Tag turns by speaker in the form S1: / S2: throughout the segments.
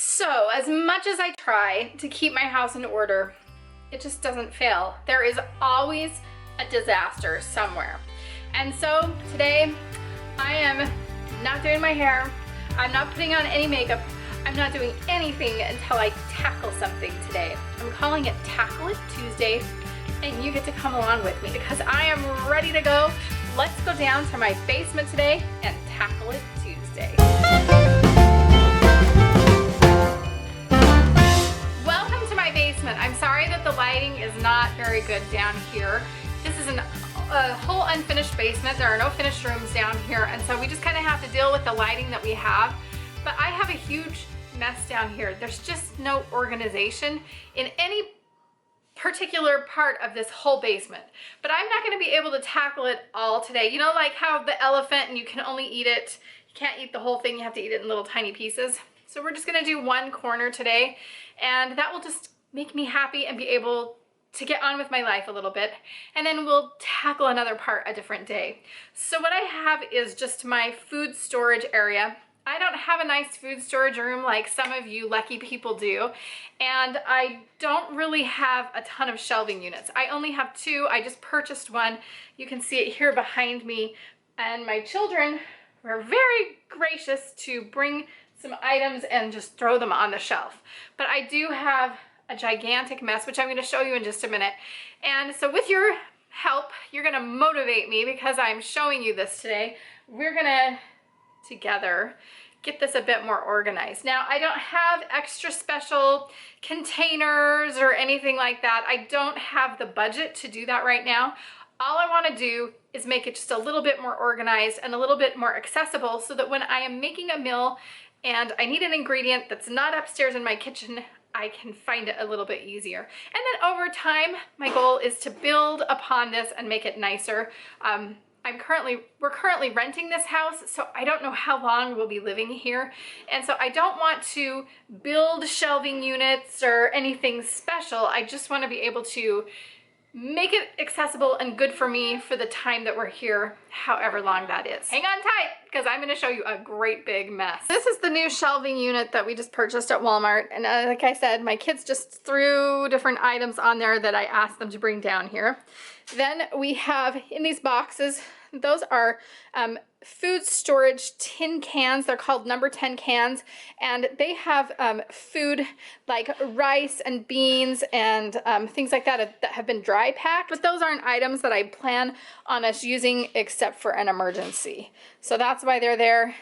S1: So, as much as I try to keep my house in order, it just doesn't fail. There is always a disaster somewhere. And so today, I am not doing my hair. I'm not putting on any makeup. I'm not doing anything until I tackle something today. I'm calling it Tackle It Tuesday, and you get to come along with me because I am ready to go. Let's go down to my basement today and tackle it Tuesday. Welcome to my basement. I'm sorry that the lighting is not very good down here. This is a whole unfinished basement. There are no finished rooms down here, and so we just kind of have to deal with the lighting that we have. But I have a huge mess down here. There's just no organization in any particular part of this whole basement. But I'm not going to be able to tackle it all today. You know, like how the elephant and you can only eat it, you can't eat the whole thing, you have to eat it in little tiny pieces. So we're just going to do one corner today, and that will just make me happy and be able to get on with my life a little bit, and then we'll tackle another part a different day. So what I have is just my food storage area. I don't have a nice food storage room like some of you lucky people do, and I don't really have a ton of shelving units. I only have two. I just purchased one. You can see it here behind me, and my children were very gracious to bring some items and just throw them on the shelf. But I do have a gigantic mess, which I'm going to show you in just a minute. And so with your help, you're going to motivate me because I'm showing you this today. We're going to together get this a bit more organized. Now, I don't have extra special containers or anything like that. I don't have the budget to do that right now. All I want to do is make it just a little bit more organized and a little bit more accessible so that when I am making a meal and I need an ingredient that's not upstairs in my kitchen, I can find it a little bit easier. And then over time, my goal is to build upon this and make it nicer. We're currently renting this house, so I don't know how long we'll be living here. And so I don't want to build shelving units or anything special. I just want to be able to make it accessible and good for me for the time that we're here, however long that is. Hang on tight, because I'm going to show you a great big mess. This is the new shelving unit that we just purchased at Walmart, and like I said, my kids just threw different items on there that I asked them to bring down here. Then we have in these boxes, those are food storage tin cans. They're called number 10 cans, and they have food like rice and beans and things like that that have been dry packed, but those aren't items that I plan on us using except for an emergency. So that's why they're there.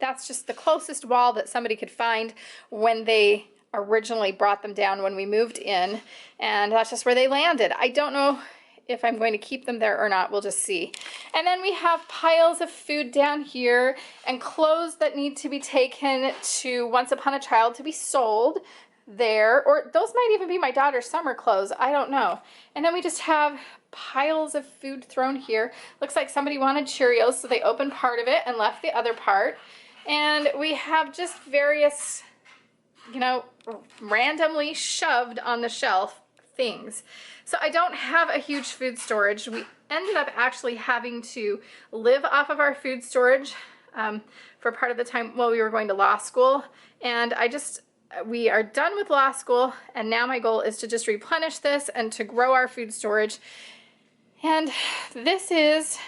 S1: That's just the closest wall that somebody could find when they originally brought them down when we moved in, and that's just where they landed. I don't know if I'm going to keep them there or not. We'll just see. And then we have piles of food down here and clothes that need to be taken to Once Upon a Child to be sold there, or those might even be my daughter's summer clothes. I don't know. And then we just have piles of food thrown here. Looks like somebody wanted Cheerios, so they opened part of it and left the other part. And we have just various, you know, randomly shoved on the shelf things. So I don't have a huge food storage. We ended up actually having to live off of our food storage for part of the time while we were going to law school. And we are done with law school, and now my goal is to just replenish this and to grow our food storage. And this is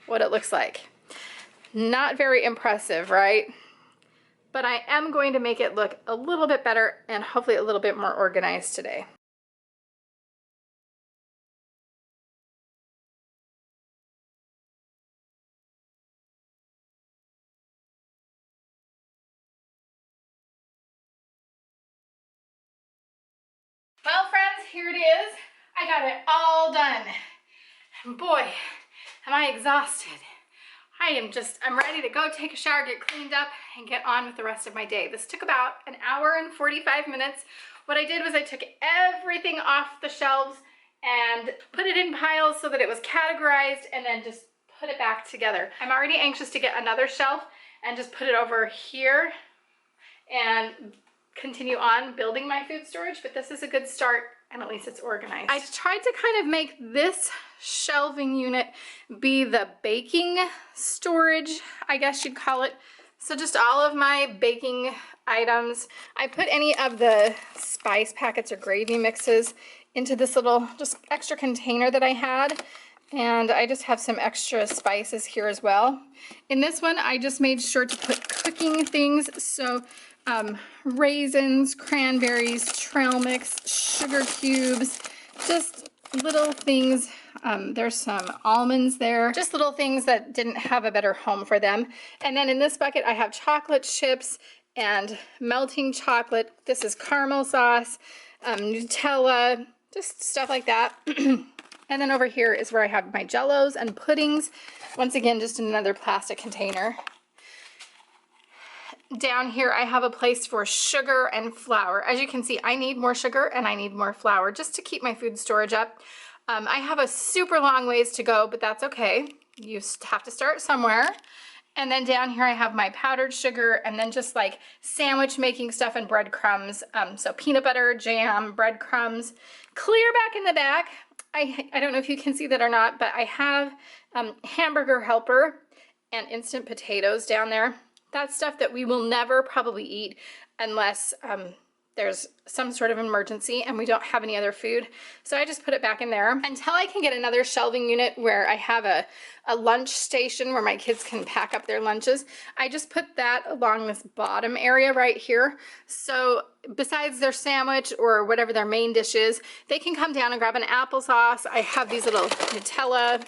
S1: what it looks like. Not very impressive, right? But I am going to make it look a little bit better and hopefully a little bit more organized today. Well, friends, here it is. I got it all done. And boy, am I exhausted. I'm ready to go take a shower, get cleaned up, and get on with the rest of my day. This took about an hour and 45 minutes. What I did was I took everything off the shelves and put it in piles so that it was categorized, and then just put it back together. I'm already anxious to get another shelf and just put it over here and continue on building my food storage, but this is a good start, and at least it's organized. I tried to kind of make this shelving unit be the baking storage, I guess you'd call it. So just all of my baking items. I put any of the spice packets or gravy mixes into this little just extra container that I had. And I just have some extra spices here as well. In this one, I just made sure to put cooking things. So raisins, cranberries, trail mix, sugar cubes, just little things. There's some almonds there, just little things that didn't have a better home for them. And then in this bucket, I have chocolate chips and melting chocolate. This is caramel sauce, Nutella, just stuff like that. And then over here is where I have my jellos and puddings. Once again, just in another plastic container. Down here, I have a place for sugar and flour. As you can see, I need more sugar and I need more flour just to keep my food storage up. I have a super long ways to go, but that's okay. You have to start somewhere. And then down here, I have my powdered sugar and then just like sandwich making stuff and breadcrumbs. So peanut butter, jam, breadcrumbs. Clear back in the back. I don't know if you can see that or not, but I have hamburger helper and instant potatoes down there. That's stuff that we will never probably eat unless there's some sort of emergency and we don't have any other food. So I just put it back in there until I can get another shelving unit where I have a lunch station where my kids can pack up their lunches. I just put that along this bottom area right here. So besides their sandwich or whatever their main dish is, they can come down and grab an applesauce. I have these little Nutella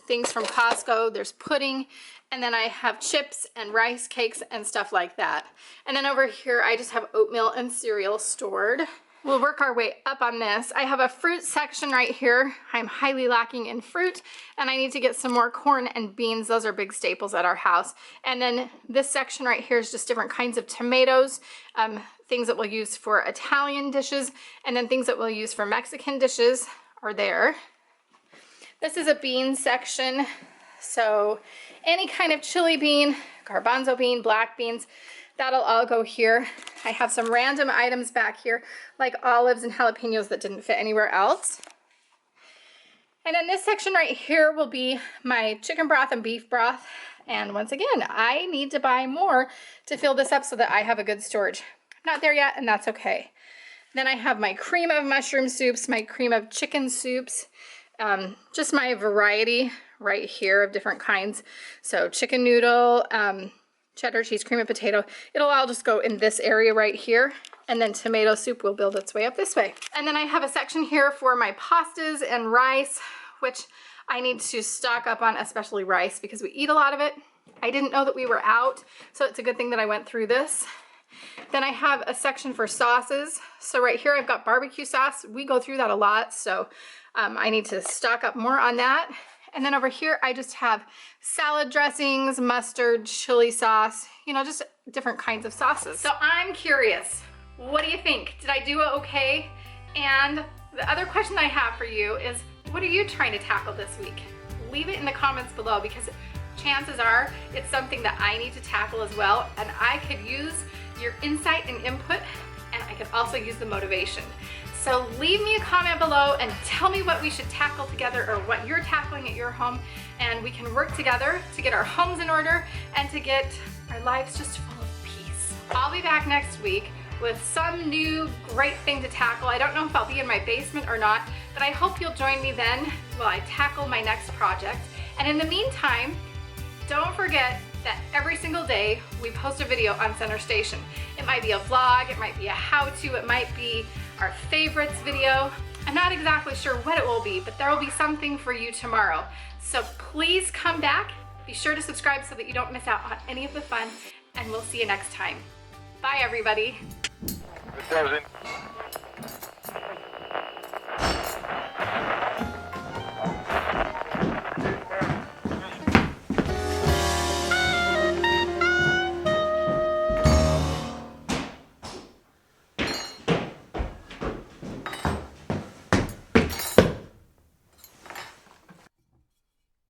S1: things from Costco. There's pudding. And then I have chips and rice cakes and stuff like that. And then over here, I just have oatmeal and cereal stored. We'll work our way up on this. I have a fruit section right here. I'm highly lacking in fruit, and I need to get some more corn and beans. Those are big staples at our house. And then this section right here is just different kinds of tomatoes, things that we'll use for Italian dishes, and then things that we'll use for Mexican dishes are there. This is a bean section. So any kind of chili bean, garbanzo bean, black beans, that'll all go here. I have some random items back here, like olives and jalapenos that didn't fit anywhere else. And then this section right here will be my chicken broth and beef broth. And once again, I need to buy more to fill this up so that I have a good storage. I'm not there yet, and that's okay. Then I have my cream of mushroom soups, my cream of chicken soups, just my variety right here of different kinds. So chicken noodle, cheddar cheese, cream of potato. It'll all just go in this area right here. And then tomato soup will build its way up this way. And then I have a section here for my pastas and rice, which I need to stock up on, especially rice, because we eat a lot of it. I didn't know that we were out, so it's a good thing that I went through this. Then I have a section for sauces. So right here I've got barbecue sauce. We go through that a lot, so I need to stock up more on that. And then over here, I just have salad dressings, mustard, chili sauce, you know, just different kinds of sauces. So I'm curious, what do you think? Did I do it okay? And the other question I have for you is, what are you trying to tackle this week? Leave it in the comments below, because chances are it's something that I need to tackle as well. And I could use your insight and input, and I could also use the motivation. So leave me a comment below and tell me what we should tackle together, or what you're tackling at your home, and we can work together to get our homes in order and to get our lives just full of peace. I'll be back next week with some new great thing to tackle. I don't know if I'll be in my basement or not, but I hope you'll join me then while I tackle my next project. And in the meantime, don't forget that every single day we post a video on Center Station. It might be a vlog, it might be a how-to, it might be our favorites video. I'm not exactly sure what it will be, but there will be something for you tomorrow. So please come back, be sure to subscribe so that you don't miss out on any of the fun, and we'll see you next time. Bye everybody.
S2: It doesn't.